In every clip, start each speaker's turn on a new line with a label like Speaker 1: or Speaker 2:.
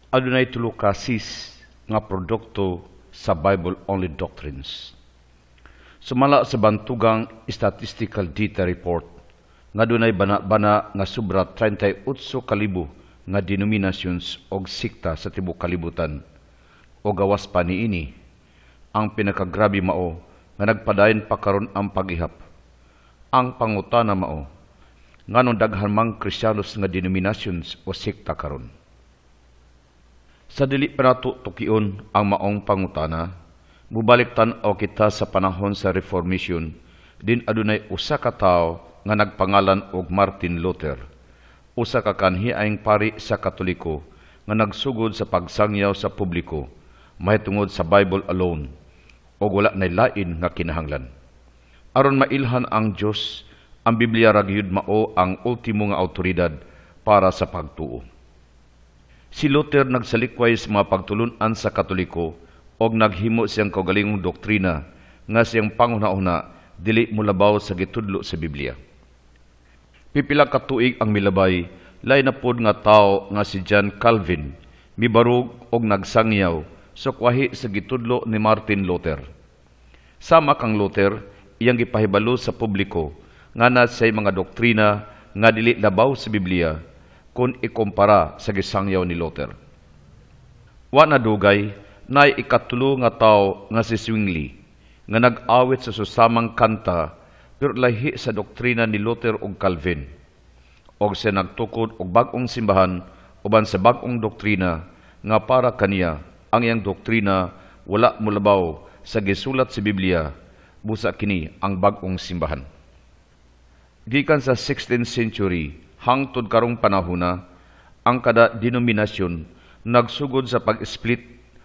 Speaker 1: Adunay tulo ka sis nga produkto sa Bible-only doctrines. Sumala sa bantugang statistical data report, nga dunay bana-bana nga sobra 38,000 nga denominations o sikta sa tibuok kalibutan. O gawas pa niini, ang pinakagrabe mao nga nagpadayon pa karon ang paghihap. Ang pangutana mao, nganong daghan mang Kristiyanos nga denominations o sikta karon. Sa dili pa nato tukion ang maong pangutana, mubalik tan-aw kita sa panahon sa Reformation, din adunay usa ka tawo nga nagpangalan og Martin Luther, usa ka kanhiayng pari sa Katoliko nga nagsugod sa pagsangyaw sa publiko mahitungod sa Bible alone o wala nay lain nga kinahanglan. Aron mailhan ang Dios, ang Biblia ra gyud mao ang ultimo nga awtoridad para sa pagtuo. Si Luther nagsalikway sa mga pagtulunan sa Katoliko og naghimo siyang kaugalingong doktrina nga siyang panghuna-una dili mulabaw sa gitudlo sa Biblia. Pipila ka tuig ang milabay, lain na pod nga tawo nga si John Calvin mibarug og nagsangyaw sa kwahi sa gitudlo ni Martin Luther. Sama kang Luther, iyang gipahibalo sa publiko nga na say mga doktrina nga dili labaw sa Biblia kung ikumpara sa gisangyaw ni Luther. Wa na dugay, nay ikatulo nga tawo nga si Zwingli nga nag-awit sa susamang kanta pero lahi sa doktrina ni Luther ug Calvin. Og siya nagtukod og bag-ong simbahan uban sa bag-ong doktrina nga para kaniya ang iyang doktrina wala mulabaw sa gisulat sa Biblia, busa kini ang bag-ong simbahan. Gikan sa 16th century hangtod karong panahona, ang kada denominasyon nagsugod sa pag-split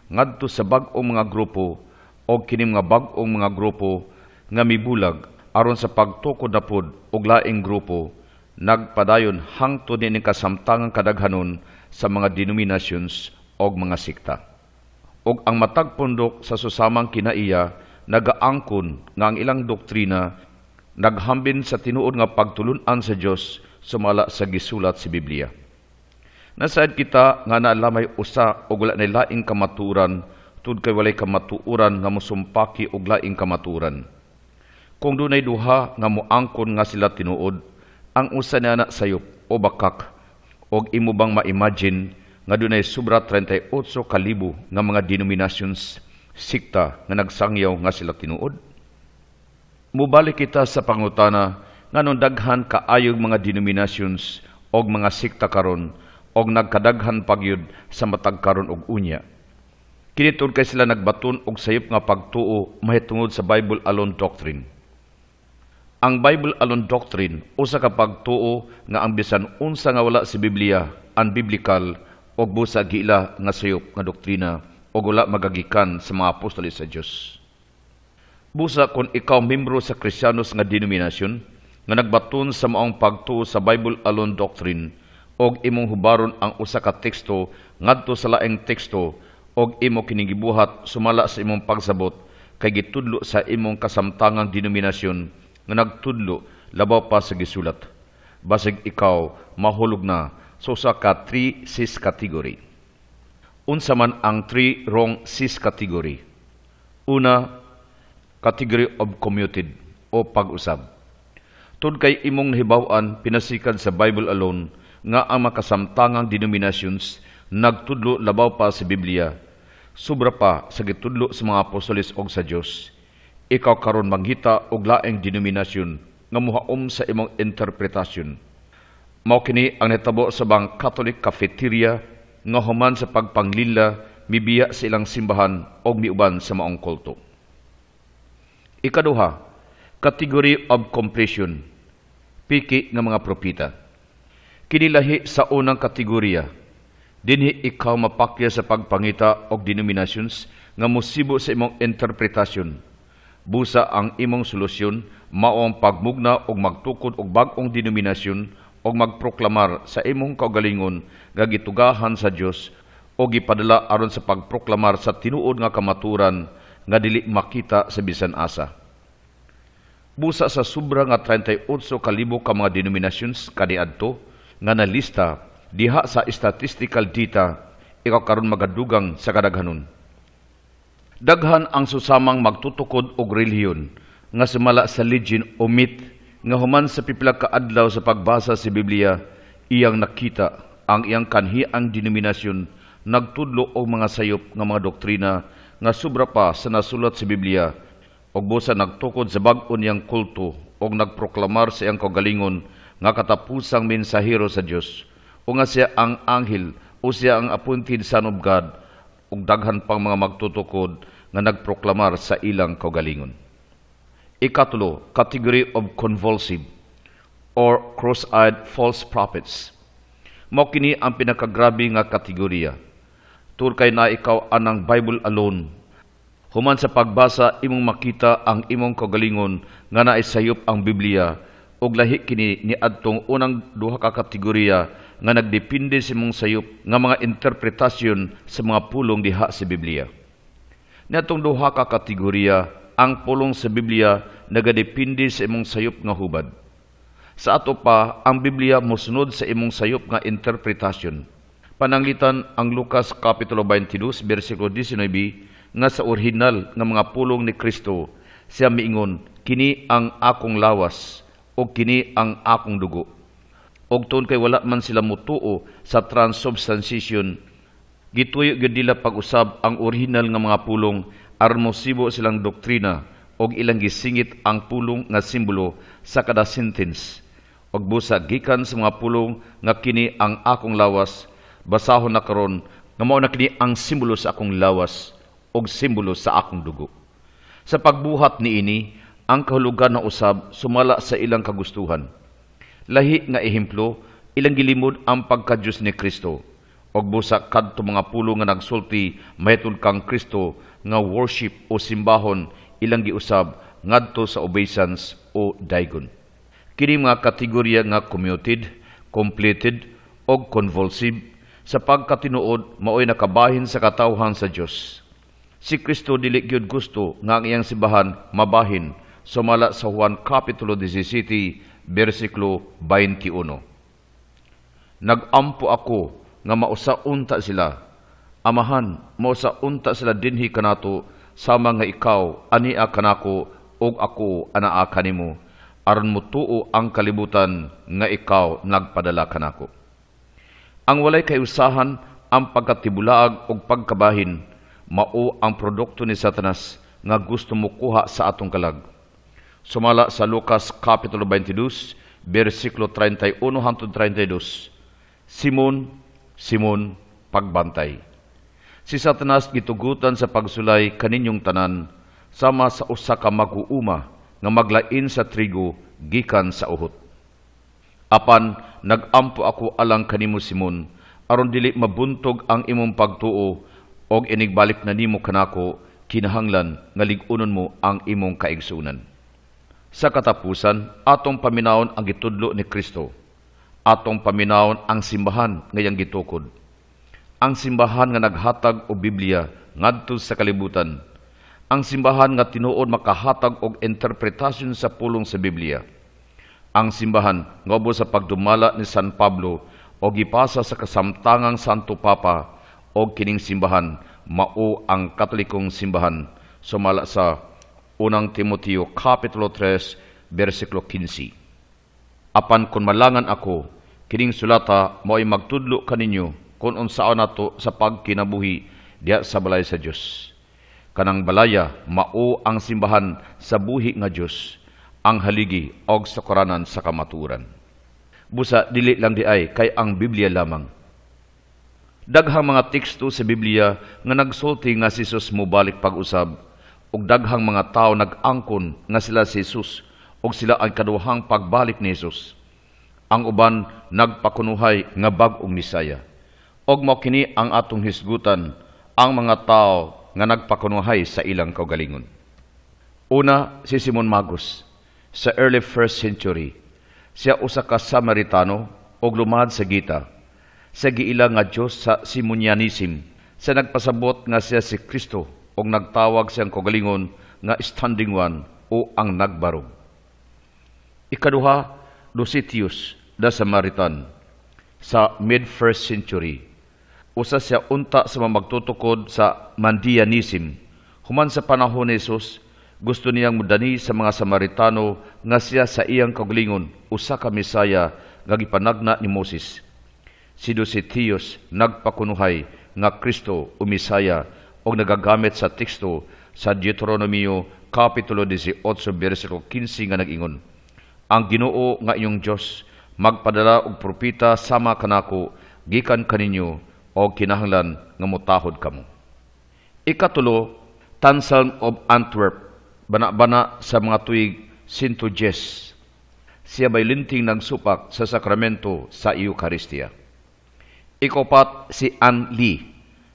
Speaker 1: ngadto sa bag-ong mga grupo o kining mga bag-ong mga grupo nga mibulag aron sa pagtukod na pod og laing grupo, nagpadayon hangtod ni kasamtangang kadaghanon sa mga denominations o mga sikta. Og ang matag pundok sa susamang kinaiya nagaangkon nga ang ilang doktrina naghambin sa tinuod nga pagtulunan sa Dios sumala sa gisulat sa Biblia. Nasaad kita nga naalamay usa og wala nay laing kamaturan tud kay walay kamatuoran nga mosumpaki og laing kamaturan. Kung dunay duha nga moangkon nga sila tinuod, ang usa niana sayop o bakak, og imo bang ma-imagine nga dunay sobra 38,000 nga mga denominations, sikta nga nagsangyaw nga sila tinuod? Mubalik kita sa pangutana nganong daghan kaayog mga denominations og mga sikta karon og nagkadaghan pagyud sa matag karon og unya. Kini tud kay sila nagbaton og sayop nga pagtuo mahitungod sa Bible alone doctrine. Ang Bible alone doctrine usa ka pagtuo nga ang bisan unsa nga wala sa Biblia unbiblical og busa giila nga sayop nga doktrina og wala magagikan sa mga apostoles sa Dios. Busa kung ikaw membro sa Kristiyanos nga denominasyon nga nagbaton sa maong pagtuo sa Bible alone doctrine og imong hubaron ang usa ka teksto ngadto sa laing teksto og imo kinigibuhat sumala sa imong pagsabot kay gitudlo sa imong kasamtangang denominasyon nga nagtudlo labaw pa sa gisulat. Basig ikaw mahulog na sa usa ka 3 cis category. Unsa man ang 3 wrong cis category? Una, category of commuted o pag-usab. Tud kay imong nahibaw-an pinasikan sa Bible alone nga ang makasamtangang denominations nagtudlo labaw pa sa Biblia, sobra pa sa gitudlo sa mga apostoles og sa Dios. Ikaw karon manghita og laing denominasyon nga muhaom sa imong interpretasyon. Mao kini ang natabo sa bang Catholic cafeteria nga human sa pagpanglila mibiya sa ilang simbahan og miuban sa maong kulto. Ikaduha, category of compression, piki nga mga propita. Kinilahi sa unang kategorya, dinhi ikaw mapakya sa pagpangita og denominations nga musibo sa imong interpretasyon. Busa ang imong solusyon mao ang pagmugna og magtukod og bag-ong denominasyon og magproklamar sa imong kaugalingon nga gitugahan sa Dios o gipadala aron sa pagproklamar sa tinuod nga kamaturan nga dili makita sa bisan asa. Busa sa sobra nga 38,000 ka mga denominations kaniadto nga nalista diha sa statistical data, ikaw karon magadugang sa kadaghanon. Daghan ang susamang magtutukod og relihiyon nga sumala sa legend o myth nga human sa pipila ka adlaw sa pagbasa sa Biblia, iyang nakita ang iyang kanhiang denominasyon nagtudlo og mga sayop nga mga doktrina nga sobra pa sa nasulat sa Biblia og busa nagtukod sa bag-o niyang kulto og nagproklamar sa iyang kagalingon nga katapusang mensahero sa Dios o nga siya ang anghel o siya ang appointed son of God ug daghan pang mga magtutukod nga nagproklamar sa ilang kagalingon. Ikatulo, category of convulsive or cross-eyed false prophets. Mao kini ang pinakagrabe nga kategorya. Tur kay na ikaw anang Bible alone. Human sa pagbasa imong makita ang imong kagalingon nga naay sayop ang Biblia ug lahi kini ni adtong unang duha ka kategorya nga nagdepende sa imong sayop nga mga interpretasyon sa mga pulong diha sa Biblia. Niadtong duha ka kategorya ang pulong sa Biblia nagadepende sa imong sayop nga hubad. Sa ato pa, ang Biblia mosunod sa imong sayop nga interpretasyon. Pananglitan ang Lucas Kapitulo 22, versikulo 19, nga sa orihinal nga mga pulong ni Kristo, siya miingon, kini ang akong lawas, o kini ang akong dugo. Og tuon kay wala man sila mutuo sa transubstantiation, gituyo gyud nila pag-usab ang orihinal nga mga pulong aron mosibo silang doktrina og ilang gisingit ang pulong nga simbolo sa kada sentence og busa gikan sa mga pulong nga kini ang akong lawas basahon na karon nga mao na kini ang simbolo sa akong lawas og simbolo sa akong dugo. Sa pagbuhat niini ang kahulugan na usab sumala sa ilang kagustuhan. Lahi nga ehemplo ilang gilimod ang pagka-Dios ni Kristo og busa kadto mga pulong nga nagsulti mahitud kang Kristo nga worship o simbahon ilang giusab ngadto sa obeisance o daigon. Kini mga kategorya nga commuted, completed o convulsive sa pagkatinuod maoy nakabahin sa katawhan sa Dios. Si Kristo dili gyud gusto nga ang iyang simbahan mabahin sumala sa Juan Kapitulo 17 versikulo 21. Nagampo ako nga mausaunta sila. Amahan, mausaunta sila dinhi kanato sama nga ikaw ania kanako ug ako anaa kanimo aron mutuo ang kalibutan nga ikaw nagpadala kanako. Ang walay kayusahan ang pagkatibulaag ug pagkabahin mao ang produkto ni Satanas nga gusto mo kuha sa atong kalag. Sumala sa Lucas Kapitulo 22 versikulo 31 hangtod 32. Simon, Simon, pagbantay. Si Satanas gitugutan sa pagsulay kaninyong tanan sama sa usa ka mag-uuma nga maglain sa trigo gikan sa uhot. Apan nagampo ako alang kanimo Simon aron dili mabuntog ang imong pagtuo og inigbalik na nimo kanako kinahanglan nga lig-unon mo ang imong kaigsunan. Sa katapusan atong paminawon ang gitudlo ni Kristo. Atong paminawon ang simbahan nga iyang gitukod. Ang simbahan nga naghatag og Biblia ngadto sa kalibutan. Ang simbahan nga tinuod makahatag og interpretasyon sa pulong sa Biblia. Ang simbahan nga ubos sa pagdumala ni San Pablo o gipasa sa kasamtangang Santo Papa o kining simbahan mao ang Katolikong simbahan sumala sa unang Timoteo Kapitulo 3 versikulo 15. Apan kung malangan ako, kining sulata mo'y magtudlo kaninyo kung unsaon nato sa pagkinabuhi diha sa balay sa Dios. Kanang balaya mao ang simbahan sa buhi nga Dios, ang haligi og sa koranan sa kamaturan. Busa dili lang di ay kay ang Biblia lamang. Daghang mga teksto sa Biblia nga nagsulti nga si Jesus mobalik pag-usab ug daghang mga tao nag-angkon nga sila si Jesus ug sila ang kaduhang pagbalik ni Jesus. Ang uban nagpakunuhay nga bag-ong Misaya. Og mao kini ang atong hisgutan ang mga tao nga nagpakunuhay sa ilang kaugalingon. Una, si Simon Magus. Sa early 1st century, siya usa ka Samaritano og lumad sa Gita. Sa giila nga Dios sa Simonianism, sa nagpasabot nga siya si Kristo og nagtawag siyang kaugalingon nga standing one o ang nagbarog. Ikaduha, Lucetius the Samaritan. Sa mid-1st century, Usa siya unta sa mga magtutukod sa Mandianism. Human sa panahon ni Jesus, gusto niyang mudani sa mga Samaritano nga siya sa iyang kaugalingon usa ka Misaya nga gipanagna ni Moses. Si Dositius nagpakunuhay nga Kristo o Misaya o nagagamit sa teksto sa Deuteronomio Kapitulo 18, versikulo 15 nga nag-ingon, ang Ginoo nga iyong Dios magpadala og propeta sama kanako gikan kaninyo o kinahanglan nga motahod kamo. Ikatulo, Tansalm of Antwerp, bana-bana sa mga tuig 110. Siya may linting nagsupak sa sakramento sa Eucharistia. Ikopat, si Anne Lee,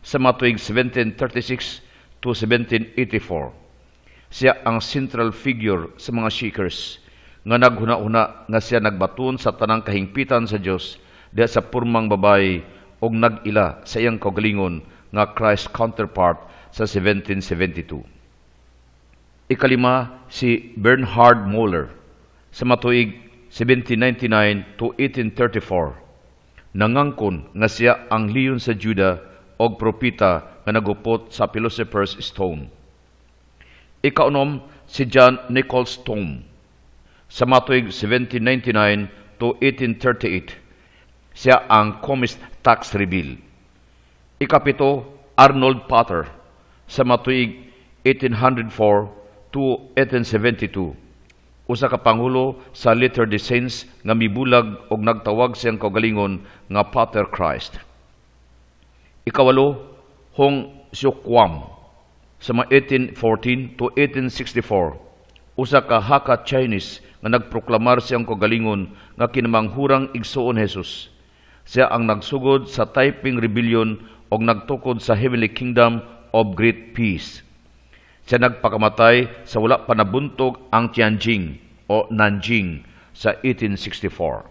Speaker 1: sa mga tuig 1736 to 1784. Siya ang central figure sa mga Shakers nga naghuna-una nga siya nagbaton sa tanang kahingpitan sa Dios diha sa purmang babae og nag-ila sa iyang kaugalingon nga Christ counterpart sa 1772. Ikalima, si Bernhard Moller sa matuig 1799 to 1834. Nangangkon nga siya ang leon sa Juda og propeta nga nagupot sa Philosopher's Stone. Ikaunom, si John Nichols Tome sa matuig 1799 to 1838. Siya ang Comist Tax Rebill. Ikapito, Arnold Potter sa matuig 1804 to 1872. Usa ka pangulo sa Latter-day Saints nga mibulag og nagtawag siyang kaugalingon nga Pater Christ. Ikawalo, Hong Xiuquan sa mga 1814 to 1864. Usa ka Hakka Chinese nga nagproklamar siyang kaugalingon nga kinamanghurang igsuon Jesus. Siya ang nagsugod sa Taiping Rebellion og nagtukod sa Heavenly Kingdom of Great Peace. Siya nagpakamatay sa wala pa nabuntog ang Tianjin o Nanjing sa 1864.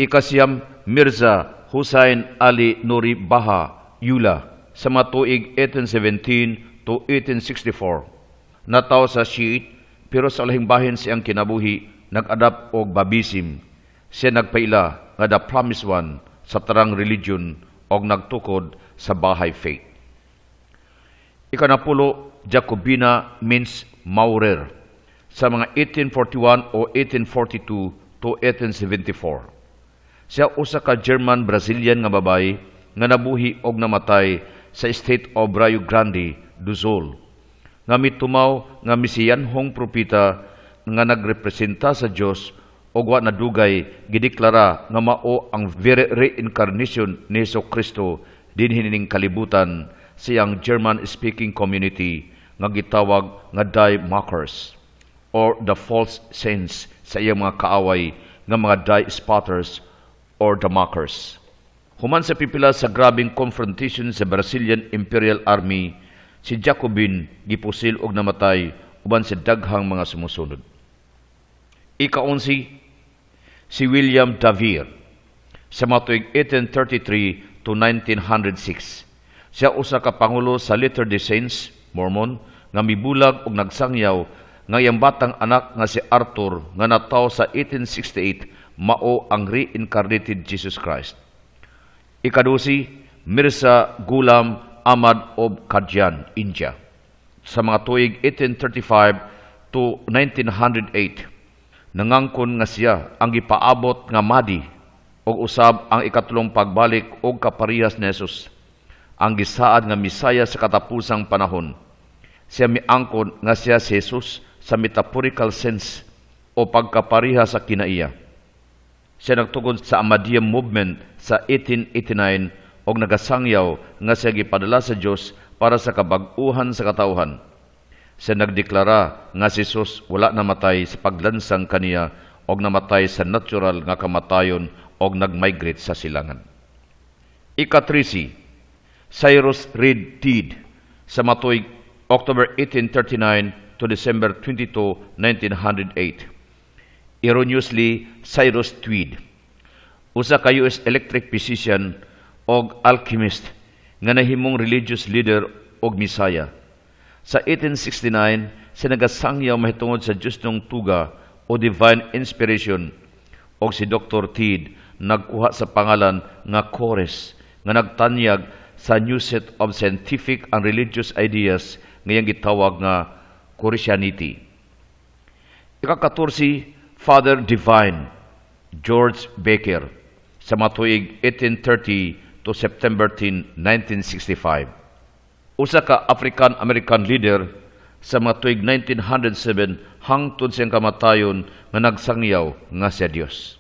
Speaker 1: Ikasiyam, Mirza Hussain Ali Nuri Baha Yula sa matuig 1817 to 1864. Nataw sa Shiite pero sa ulahing bahin siyang kinabuhi nag-adapt og Babism. Siya nagpaila nga the Promised One sa tarang religion og nagtukod sa Baha'i faith. Ikanapulo, Jacobina Mintz Maurer sa mga 1841 o 1842 to 1874. Siya usa ka German-Brazilian nga babae nga nabuhi og namatay sa state of Rio Grande do Sul, nga mitumaw nga mesiyanhong propeta nga nagrepresenta sa Dios og wa nadugay gideklara nga mao ang very reincarnation ni Jesucristo dinhi ning kalibutan siyang German-speaking community nga gitawag nga Die Mockers or the false saints sa iyang mga kaaway nga mga Die Spotters or the Mockers. Human sa pipila sa grabing confrontation sa Brazilian Imperial Army, si Jacobin gipusil og namatay uban sa daghang mga sumusunod. Ika-11, si William Davir sa matuig 1833 to 1906. Siya usa ka pangulo sa Latter-day Saints, Mormon, nga mibulag og nagsangyaw nga iyang batang anak nga si Arthur nga nataw sa 1868 mao ang reincarnated Jesus Christ. Ika-12, Mirza Ghulam Ahmad of Qadian, India, sa mga tuig 1835 to 1908. Nangangkon nga siya ang gipaabot nga Mahdi og usab ang ikatulong pagbalik og kaparehas ni Jesus, ang gisaad nga Misaya sa katapusang panahon. Siya miangkon nga siya si Jesus sa metaphorical sense o pagkapareha sa kinaiya. Siya nagtugod sa Ahmadiyya movement sa 1889 og nagasangyaw nga siya gipadala sa Dios para sa kabag-uhan sa katawhan. Siya nagdeklara nga si Jesus wala namatay sa paglansang kaniya og namatay sa natural nga kamatayon og nagmigrate sa silangan. Ika-13, Cyrus Reed Teed sa matuig October 1839 to December 22, 1908. Erroneously, Cyrus Tweed, usa ka US electric physician og alchemist nga nahimong religious leader og Misaya. Sa 1869, siya nagasangyaw mahitungod sa Diyos ng tuga o divine inspiration og si Dr. Teed nagkuha sa pangalan nga Chores nga nagtanyag sa new set of scientific and religious ideas ngayang gitawag nga Christianity. Ika-14, Father Divine George Baker sa matuig 1830 to September 10, 1965. Usa ka African-American leader sa matuig 1907 hangtod siyang kamatayon nga nagsangyaw nga siya Dios.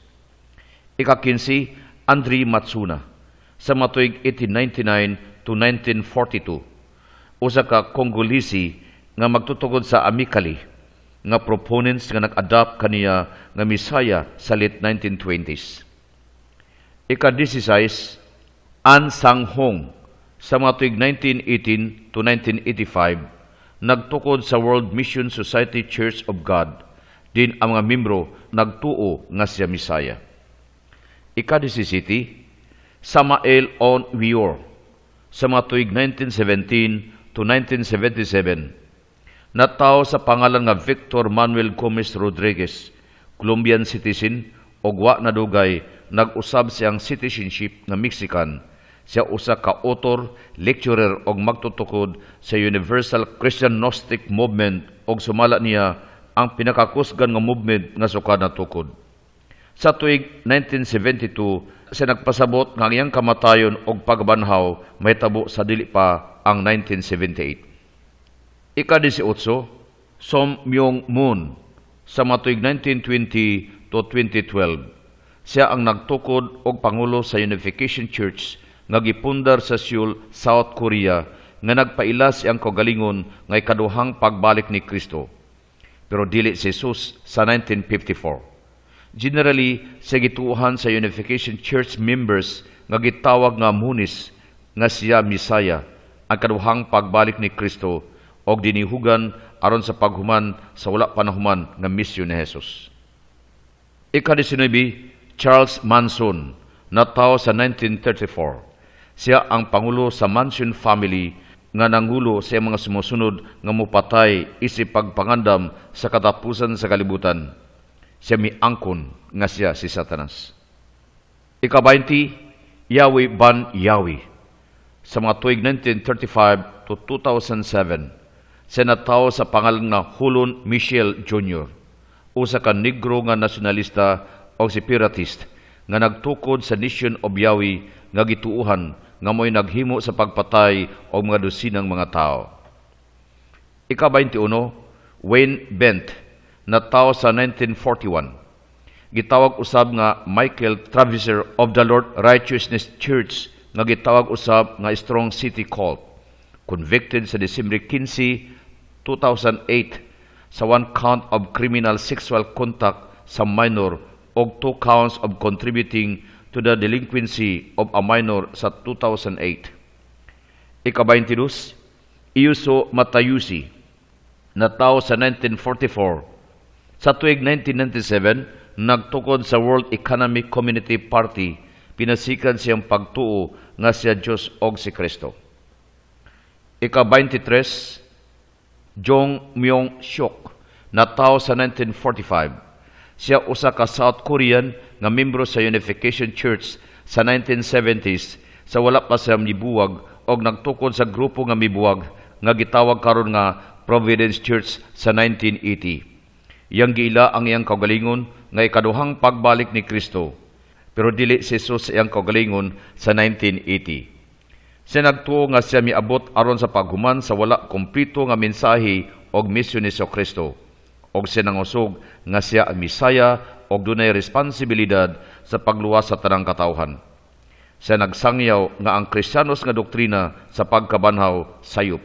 Speaker 1: Ika-15, Andre Matsuna sa matuig 1899 to 1942. Usa ka Congolese nga magtutugod sa Amicali nga proponents nga nag-adapt kaniya nga Misaya sa late 1920s. Ika-16, An Sang Hong sa matuig 1918 to 1985 nagtukod sa World Mission Society Church of God, din ang mga membro nagtuo nga siya Misaya. Ika-17, Samael On Wior sa matuig 1917 to 1977, natawo sa pangalan nga Victor Manuel Gomez Rodriguez, Colombian citizen, o wa na dugay nag-usab siyang citizenship nga Mexican. Siya usa ka author, lecturer og magtutukod sa Universal Christian Gnostic Movement og sumala niya ang pinakakusgan nga movement nga sukad na tukod. Sa tuig 1972, siya nagpasabot nga iyang kamatayon og pagbanhaw may tabo sa dili pa ang 1978. Ika-18, Som Myung Moon sa matuig 1920 to 2012. Siya ang nagtukod og pangulo sa Unification Church nga gipundar sa Seoul, South Korea, nga nagpaila siyang kaugalingon nga ikaduhang pagbalik ni Kristo. Pero dili si Jesus sa 1954. Generally, siya gituuhan sa Unification Church members nga gitawag nga Munis nga siya Misaya, ang kaduhang pagbalik ni Kristo og dinihugan aron sa paghuman sa wala panahuman nga misyon ni Jesus. Ika-19, Charles Manson, natawo sa 1934. Siya ang pangulo sa Manson family nga nangulo sa mga sumusunod nga mupatay isip pagpangandam sa katapusan sa kalibutan. Siya miangkon nga siya si Satanas. Ika-20, Yahweh Ban Yahweh sa mga tuig 1935 to 2007. Siya natawo sa pangalan nga Hulon Michel Jr., usa ka negro nga nasyonalista o separatist nga nagtukod sa Nation of Yahweh nga gituuhan nga mo'y naghimo sa pagpatay o mga dosinang mga tao. Ika-21, Wayne Bent, natawo sa 1941. Gitawag usab nga Michael Traviser of the Lord Righteousness Church nga gitawag usab nga Strong City Cult. Convicted sa December 15, 2008 sa 1 count of criminal sexual contact sa minor og 2 counts of contributing to the delinquency of a minor sa 2008. Ika-22, Iuso Matayusi, natawo sa 1944. Sa tuig 1997, nagtukod sa World Economic Community Party, pinasikan siyang pagtuo nga siya Diyos og si Kristo. Ika-23, Jong Myung Shuk, natawo sa 1945. Siya usa ka South Korean nga membro sa Unification Church sa 1970s sa wala pa siya mibuwag og nagtukod sa grupo nga mibuwag nga gitawag karon nga Providence Church sa 1980. Iyang giila ang iyang kaugalingon nga ikaduhang pagbalik ni Kristo, pero dili si Jesus iyang kaugalingon sa 1980. Siya nagtuo nga siya miabot aron sa paghuman sa wala kompleto nga mensahe og misyon ni Kristo. Og siya nangusog nga siya ang Misaya og dunay responsibilidad sa pagluwas sa tanang katawhan. Siya nagsangyaw nga ang Kristiyanos nga doktrina sa pagkabanhaw sayop,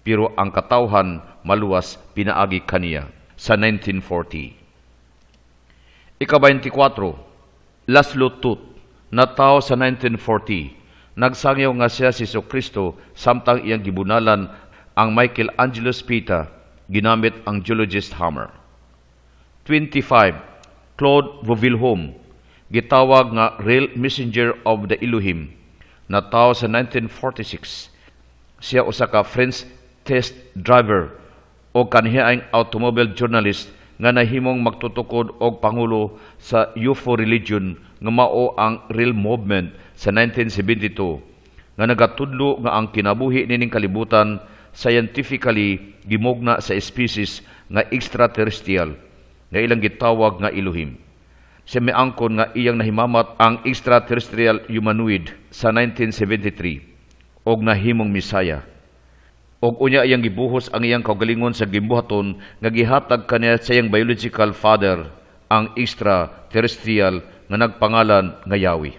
Speaker 1: pero ang katawhan maluwas pinaagi kaniya sa 1940. Ika-24, Laszlo Tut, natawo sa 1940. Nagsangyaw nga siya si Kristo samtang iyang gibunalan ang Michelangelo Spita ginamit ang geologist hammer. 25, Claude Vauvilhome, gitawag nga Real Messenger of the Elohim, natawo sa 1946. Siya usa ka French test driver o kanhiaing automobile journalist nga nahimong magtutukod og pangulo sa UFO religion nga mao ang Real Movement sa 1972 nga nagatudlo nga ang kinabuhi nining kalibutan scientifically gimugna sa species nga extraterrestrial nga ilang gitawag nga Elohim. Siya miangkon nga iyang nahimamat ang extraterrestrial humanoid sa 1973 og nahimong Misaya. Og unya iyang gibuhos ang iyang kaugalingon sa gimbuhaton nga gihatag kaniya sa iyang biological father, ang extraterrestrial nga nagpangalan nga Yahweh.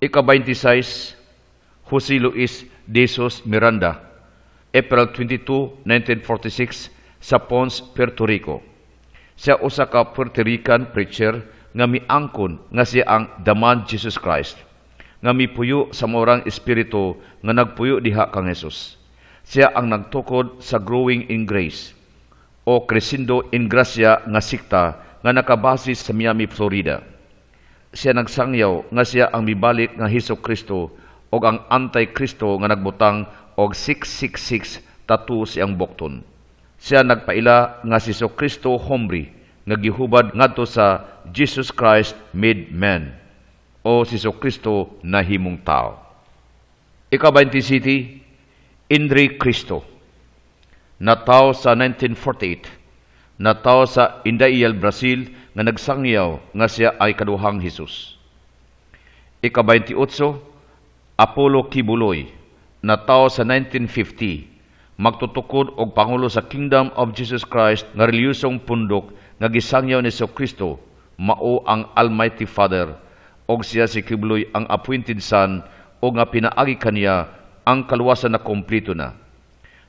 Speaker 1: Ika-26, Jose Luis de Jesus Miranda, April 22, 1946, sa Ponce, Puerto Rico. Siya usa ka Puerto Rican preacher nga miangkon nga siya ang The Man Jesus Christ, nga mipuyo sa maurang espiritu nga nagpuyo diha kang Jesus. Siya ang nagtukod sa Growing in Grace o Crescendo in Gracia nga sikta nga nakabase sa Miami, Florida. Siya nagsangyaw nga siya ang mibalik nga Hesus Kristo o ang Anti-Kristo nga nagbutang og 666 tattoo siyang bukton. Siya nagpaila nga si Hesus Kristo hombre nga gihubad ngadto sa Jesus Christ made man o si Hesus Kristo nahimong tao. Ika-27, Indri Cristo, nataw sa 1948, nataw sa Indaial, Brazil, nga nagsangyaw nga siya ay kaduhang Hesus. Ika-28, Apollo Kibuloy, nataw sa 1950, magtutukod og pangulo sa Kingdom of Jesus Christ nga reliyosong pundok nga gisangyaw ni Hesus Kristo, mao ang Almighty Father, og siya si Kibuloy ang appointed son o nga pinaagi kaniya ang kaluwasan na kompleto na.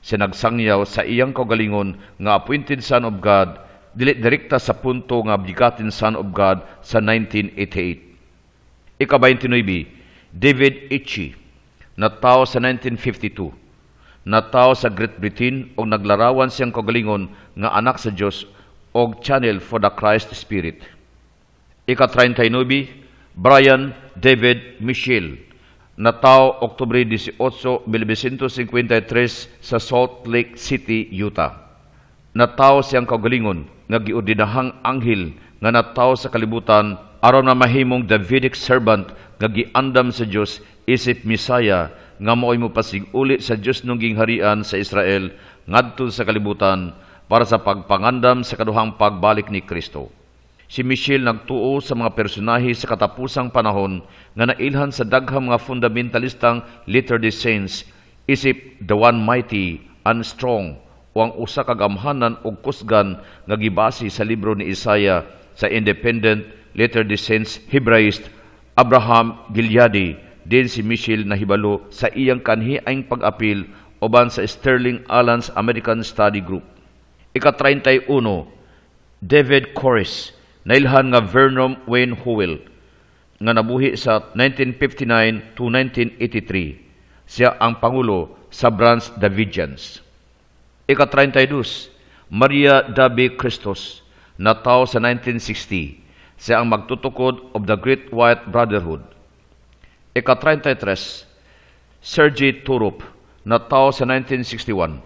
Speaker 1: Siya nagsangyaw sa iyang kaugalingon nga appointed son of God, dili direkta sa punto nga begotten son of God sa 1988. Ika-29, David Ichy, nataw sa 1952, nataw sa Great Britain o naglarawan siyang kaugalingon nga anak sa Diyos o channel for the Christ Spirit. Ika-39, Brian David Michel, nataw Oktubre 18, 1953 sa Salt Lake City, Utah. Nataw siyang kaugalingon nga giordinahang anghel nga nataw sa kalibutan aron na mahimong Davidic servant nga giandam sa Dios isip Misaya nga mao'y mopasig-uli sa Dios nung gingharian sa Israel ngadto sa kalibutan para sa pagpangandam sa kaduhang pagbalik ni Kristo. Si Michel nagtuo sa mga personahe sa katapusang panahon nga nailhan sa daghang mga fundamentalistang Latter-day Saints isip the one mighty and strong o ang usa ka gamhanan ug kusgan nga gibase sa libro ni Isaiah sa Independent Latter-day Saints Hebraist Abraham Gileadi. Din si Michel nahibalo sa iyang kanhiayng pag-apil uban sa Sterling Allen's American Study Group. Ika-31, David Koresh, nailhan nga Vernon Wayne Howell, nga nabuhi sa 1959 to 1983. Siya ang pangulo sa Branch Davidians. Ika-32, Maria Dabe Christos, nataw sa 1960. Siya ang magtutukod of the Great White Brotherhood. Ika-33, Sergei Turup, nataw sa 1961.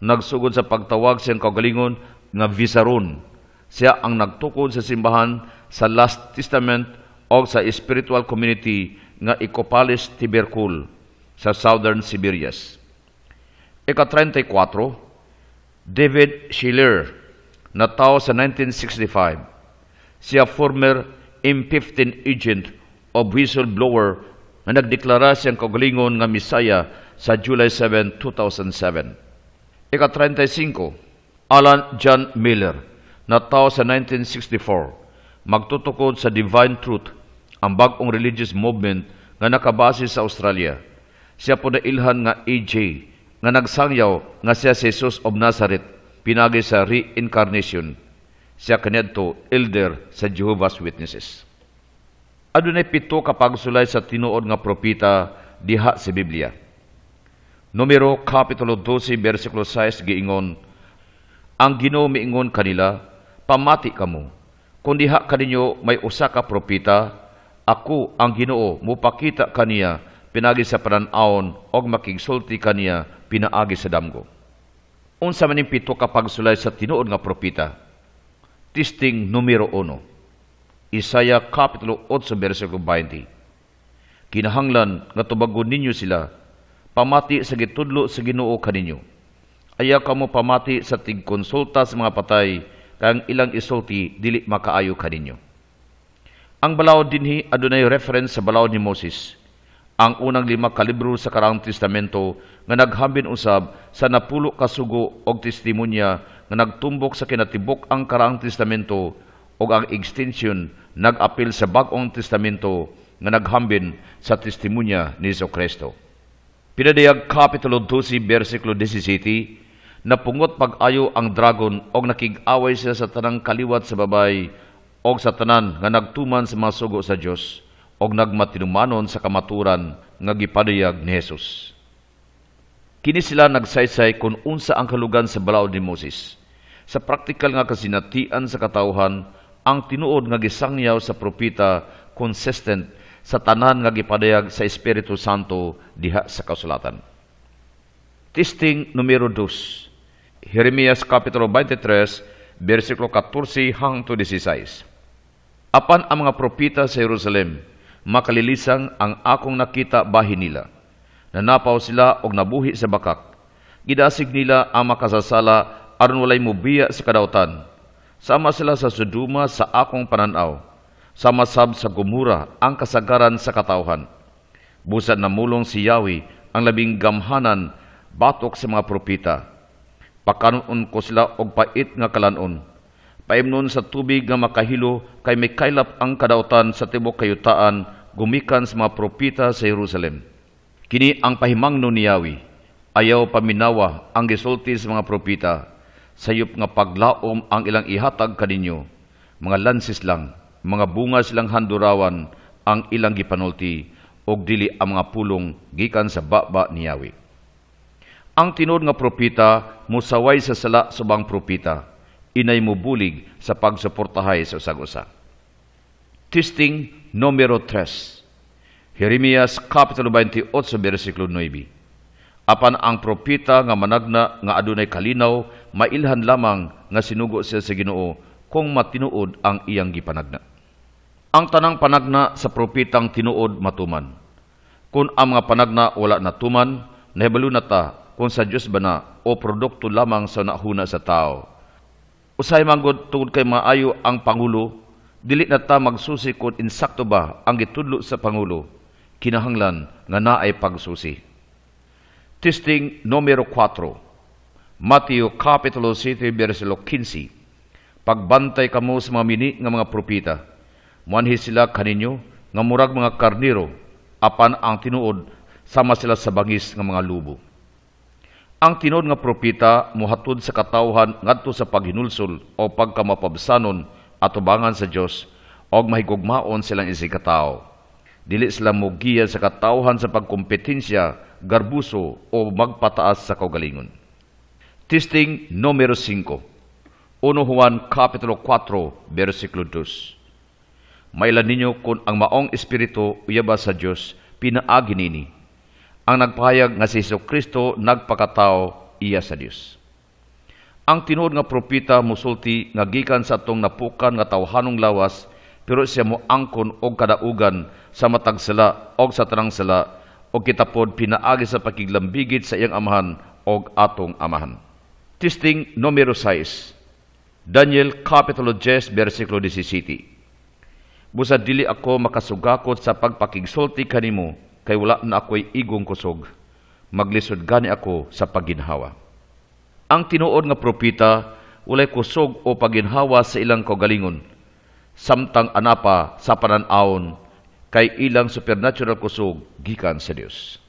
Speaker 1: Nagsugod sa pagtawag siyang kaugalingon nga Visaron. Siya ang nagtukod sa simbahan sa Last Testament o sa spiritual community nga Ecopolis Tibercul sa Southern Siberias. Ika-34, David Schiller, nataw sa 1965. Siya former M15 agent o whistleblower na nagdeklara siyang kaugalingon nga Misaya sa July 7, 2007. Ika-35, Alan John Miller, nataw sa 1964, magtutukod sa Divine Truth, ang bagong religious movement nga nakabase sa Australia. Siya po nailhan nga AJ, nga nagsangyaw nga siya si Jesus of Nazareth, pinagi sa reincarnation. Siya kaniadto elder sa Jehovah's Witnesses. Adunay 7 ka pagsulay sa tinuod nga propeta diha sa Biblia. Numero Kapitulo 12, versikulo 6 giingon, ang Ginoo miingon kanila, pamati kamo, kung diha kaninyo may usa ka propeta, ako ang Ginoo mupakita kaniya pinagi sa panan-awon og makigsulti kaniya pinaagi sa damgo. Unsa man ning 7 ka pagsulay sa tinuod nga propeta? Testing numero 1. Isaiah Kapitulo 8, versikulo 20. Kinahanglan nga tubagon ninyo sila, pamati sa gitudlo sa Ginoo kaninyo. Aya kamo pamati sa tigkonsulta sa mga patay, kang ilang isulti dili makaayo kaninyo. Ang balawod dinhi adunay reference sa balawod ni Moses, ang unang 5 kalibro sa Karaang Testamento nga naghambin usab sa napulo ka sugo og testimonya nga nagtumbok sa kinatibok ang Karaang Testamento ug ang extension nag-apil sa Bag-ong Testamento nga naghambin sa testimonya ni Jesucristo. Pinadayag Kapitulo 12, versikulo 17, napungot pag-ayo ang dragon og nakig-away siya sa tanang kaliwat sa babay og sa tanan nga nagtuman sa mga sugo sa Dios og nagmatinumanon sa kamaturan nga gipadayag ni Jesus. Kini sila nagsaysay kung unsa ang kalugan sa balaod ni Moses. Sa praktikal nga kasinatian sa katawhan, ang tinuod nga gisangyaw sa propeta consistent sa tanan nga gipadayag sa Espiritu Santo diha sa kasulatan. Testing numero 2. Jeremias Kapitulo 23, versikulo 14 hangtod 16. Apan ang mga propeta sa Jerusalem, makalilisang ang akong nakita bahin nila. Nanapaw sila og nabuhi sa bakak. Gidasig nila ang makasasala aron walay mubiya sa kadautan. Sama sila sa Sodoma sa akong pananaw. Sama sab sa Gomora ang kasagaran sa katawhan. Busad na mulong si Yahweh ang labing gamhanan batok sa mga propeta. Pakanon ko sila og pait nga kalanon. Paimnon sa tubig nga makahilo kay may kaylap ang kadautan sa tibok kayutaan gumikan sa mga propeta sa Jerusalem. Kini ang pahimangno ni Yahweh. Ayaw paminawa ang gisulti sa mga propeta. Sayop nga paglaom ang ilang ihatag kaninyo. Mga lansis lang, mga bunga silang handurawan ang ilang gipanulti og dili ang mga pulong gikan sa baba ni Yahweh. Ang tinuod nga propeta musaway sa sala subang propeta, inay mubulig sa pagsuportahay sa usag-usa. Testing numero 3. Jeremias Kapitulo 28, versikulo 9. Apan ang propeta nga managna nga adunay kalinaw, mailhan lamang nga sinugo siya sa Ginoo kung matinuod ang iyang gipanagna. Ang tanang panagna sa propetang tinuod matuman. Kung ang mga panagna wala natuman, nahibalo na ta kung sa Diyos ba na o produkto lamang sa nahuna sa tao. Usay manggod tungod kay maayo ang Pangulo, dili na ta magsusi kung insakto ba ang gitudlo sa Pangulo, kinahanglan nga naay pagsusi. Testing numero 4. Mateo Kapitulo 7, versikulo 15. Pagbantay kamo sa mga mini nga mga propeta, muanhi sila kaninyo nga murag mga karniro, apan ang tinuod sama sila sa bangis nga mga lubo. Ang tinuod nga propeta muhatod sa katawhan ngadto sa paghinulsol o pagkamapabsanon at tubangan sa Dios og mahigugmaon silang isikatawo. Dili sila mogiya sa katawhan sa pagkompetensya, garbuso o magpataas sa kaugalingon. Testing numero 5. 1 Juan Kapitulo 4, versikulo 2. Mailan ninyo kung ang maong espiritu uyaba sa Dios pinaagi nini. Ang nagpahayag nga si Jesucristo nagpakatao iya sa Dios. Ang tinuod nga propeta musulti nga gikan sa atong napukan nga tawhanong lawas, pero siya mo angkon og kadaugan sa matag sala og sa tanang sala og kitapod pinaagi sa pakiglambigit sa iyang amahan og atong amahan. Testing numero 6. Daniel Kapitulo 10, versikulo 17. Busad dili ako makasugakot sa pagpakigsulti kanimo, kay wala na ako'y igong kusog, maglisod gani ako sa paginhawa. Ang tinuod nga propeta, walay kusog o paginhawa sa ilang kaugalingon, samtang anapa sa pananawon, kay ilang supernatural kusog gikan sa Dios.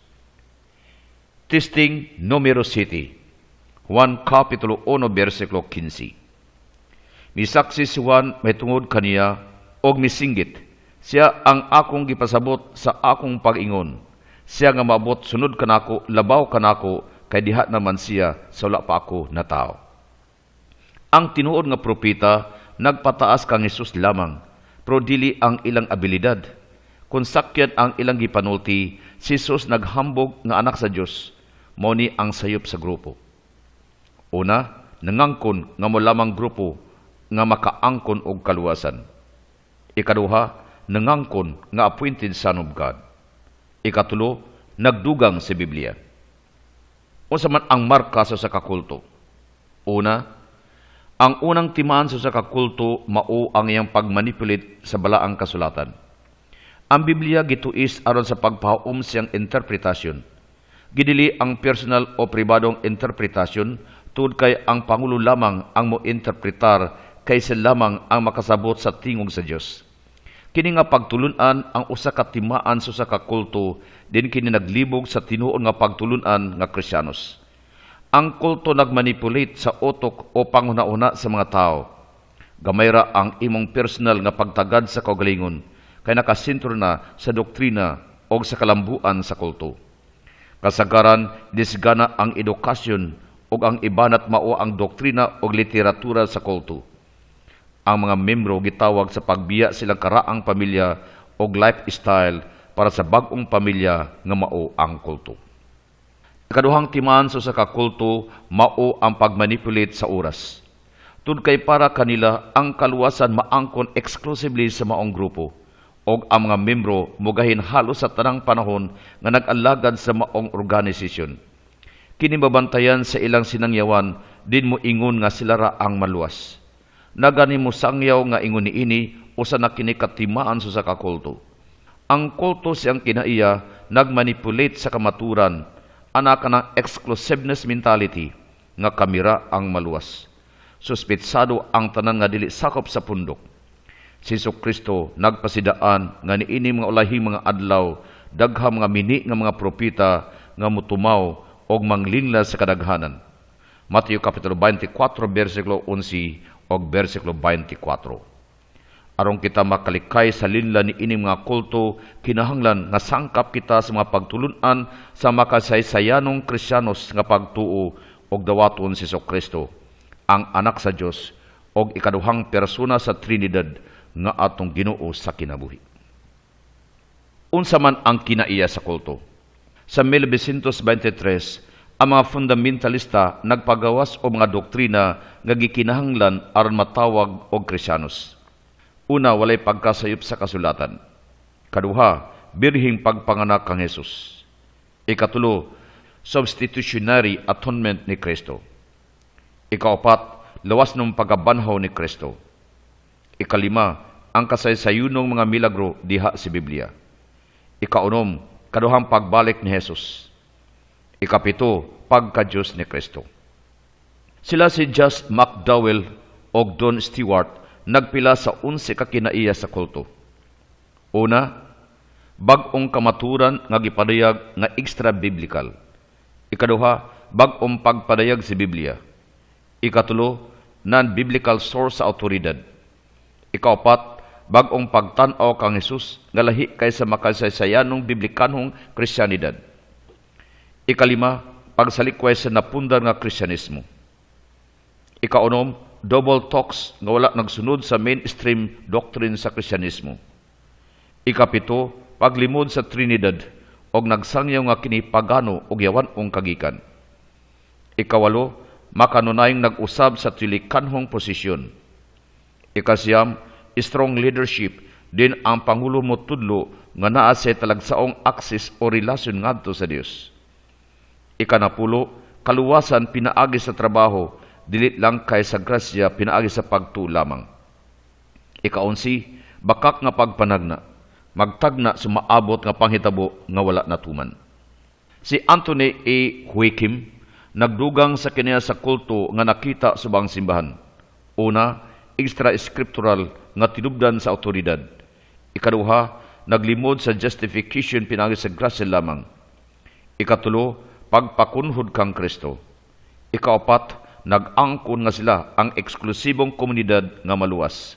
Speaker 1: Testing numero 7. Juan Kapitulo 1, versikulo 15. Misaksi si Juan may tungod kaniya, og misinggit, siya ang akong gipasabot sa akong pag-ingon. Siya nga maabot sunod kanako, labaw kanako, kay diha naman siya sa wala pa ako na tao. Ang tinuod nga propeta nagpataas kang Jesus lamang, pero dili ang ilang abilidad. Kung sakyan ang ilang gipanulti, si Jesus naghambog nga anak sa Dios, mao ni ang sayop sa grupo. Una, nangangkon nga mo lamang grupo nga makaangkon og kaluwasan. Ikaduha, nangangkon nga appointed son of God. Ikatulo, nagdugang sa Biblia. Unsa man ang marka sa kakulto? Una, ang unang timaan sa kakulto mao ang iyang pagmanipulate sa balaang kasulatan. Ang Biblia gituis aron sa pagpahaum siyang interpretasyon. Gidili ang personal o pribadong interpretasyon tungod kay ang Pangulo lamang ang mo-interpretar kaysa lamang ang makasabot sa tingog sa Dios. Kini nga pagtulunan ang usa ka timaan sa kakulto din kini naglibog sa tinuon nga pagtulunan nga Kristiyanos. Ang kulto nagmanipulate sa utok o panghuna-una sa mga tao. Gamay ra ang imong personal nga pagtagad sa kaugalingon kay nakasentro na sa doktrina o sa kalambuan sa kulto. Kasagaran, disgana ang edukasyon o ang ibanat mao ang doktrina o literatura sa kulto. Ang mga membro gitawag sa pagbiya silang karaang pamilya o lifestyle para sa bag-ong pamilya nga mao ang kulto. Ikaduhang timaan sa kakulto mao ang pagmanipulate sa oras. Tud kay para kanila ang kaluwasan maangkon exclusively sa maong grupo o ang mga membro mugahin halos sa tanang panahon nga nag-alagad sa maong organisasyon. Kini mabantayan sa ilang sinangyawan din mo ingon nga sila ra ang maluwas. Nagani mo sangyaw nga ingon niini usa na kini katimaan sa kakulto. Ang kulto siyang kinaiya nagmanipulate sa kamaturan ana kanang exclusiveness mentality nga kamira ang maluwas. Suspetsado ang tanan nga dili sakop sa pundok. Si Kristo nagpasidaan nga niini mga ulahing mga adlaw daghang mga mini nga mga propeta nga mutumaw og manglingla sa kadaghanan. Mateo kapitulo 24 bersikulo 11 og bersikulo 24. Aron kita makalikay sa linla ni ining mga kulto, kinahanglan nga sangkap kita sa mga pagtulunan sa makasaysayanong Kristiyanos nga pagtuo og dawaton si Kristo, ang anak sa Dios og ikaduhang persona sa Trinidad nga atong Ginoo sa kinabuhi. Unsa man ang kinaiya sa kulto? Sa 1923, ang mga fundamentalista nagpagawas o mga doktrina nga gikinahanglan aron matawag og Kristiyanos. Una, walay pagkasayop sa kasulatan. Kaduha, birhing pagpanganak kang Jesus. Ikatulo, substitutionary atonement ni Kristo. Ikaapat, lawas ng pagabanhaw ni Kristo. Ikalima, ang kasaysayunong mga milagro diha sa Biblia. Ikaunom, kaduhang pagbalik ni Jesus. Ikapito, pagka-Diyos ni Kristo. Sila si Just McDowell o Don Stewart nagpila sa 11 ka kinaiya sa kulto. Una, bag-ong kamaturan nga gipadayag nga extra biblical. Ikaduha, bag-ong pagpadayag sa Biblia. Ikatulo, non-biblical source sa autoridad. Ikaapat, bag-ong pagtan-aw kang Jesus nga lahi kaysa makasaysayanong biblikanhong Kristyanidad. Ikalima, pagsalikway sa napundar nga Kristyanismo. Ikaunom, double talks nga wala nagsunod sa mainstream doctrine sa Kristyanismo. Ikapito, paglimod sa Trinidad og nagsangyaw nga kini pagano og yawan-ong kagikan. Ikawalo, makanunayng nag-usab sa tilikanhong posisyon. Ikasiyam, strong leadership din ang Pangulo mo tudlo nga naa sa talagsaong akses o relasyon ngadto sa Dios. Ikanapulo, kaluwasan pinaagi sa trabaho dili lang kay sa grasya pinaagi sa pagtuo lamang. Ikaunsi, bakak nga pagpanagna, magtagna sa maabot nga panghitabo nga wala natuman. Si Anthony A. Huikim nagdugang sa kaniya sa kulto nga nakita sa bang simbahan. Una, extra-scriptural nga tinubdan sa autoridad. Ikaduha, naglimod sa justification pinaagi sa grasya lamang. Ikatulo, pagpakunhod kang Kristo. Ikaapat, nag-angkon nga sila ang eksklusibong komunidad nga maluwas.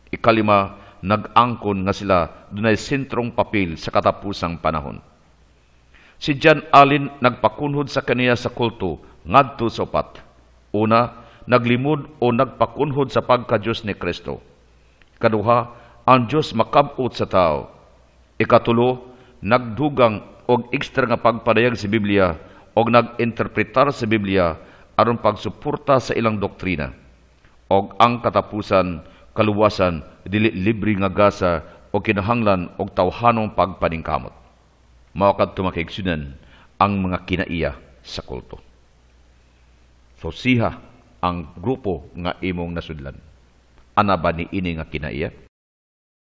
Speaker 1: Ikalima, nag-angkon nga sila dunay sentrong papel sa katapusang panahon. Si John Allen nagpakunhod sa kaniya sa kulto ngadto sa upat. Una, naglimod o nagpakunhod sa pagka-Diyos ni Kristo. Ikaduha, ang Diyos makabot sa tao. Ikatulo, nagdugang og ekstra nga pagpadayag sa Biblia og nag-interpretar sa Biblia aron pagsuporta sa ilang doktrina. Og ang katapusan, kaluwasan, dili libre nga gasa o kinahanglan og tawhanong pagpaningkamot. mao kadto makaigsunan ang mga kinaiya sa kulto. So siha ang grupo nga imong nasudlan. Ana ba ni ini nga kinaiya?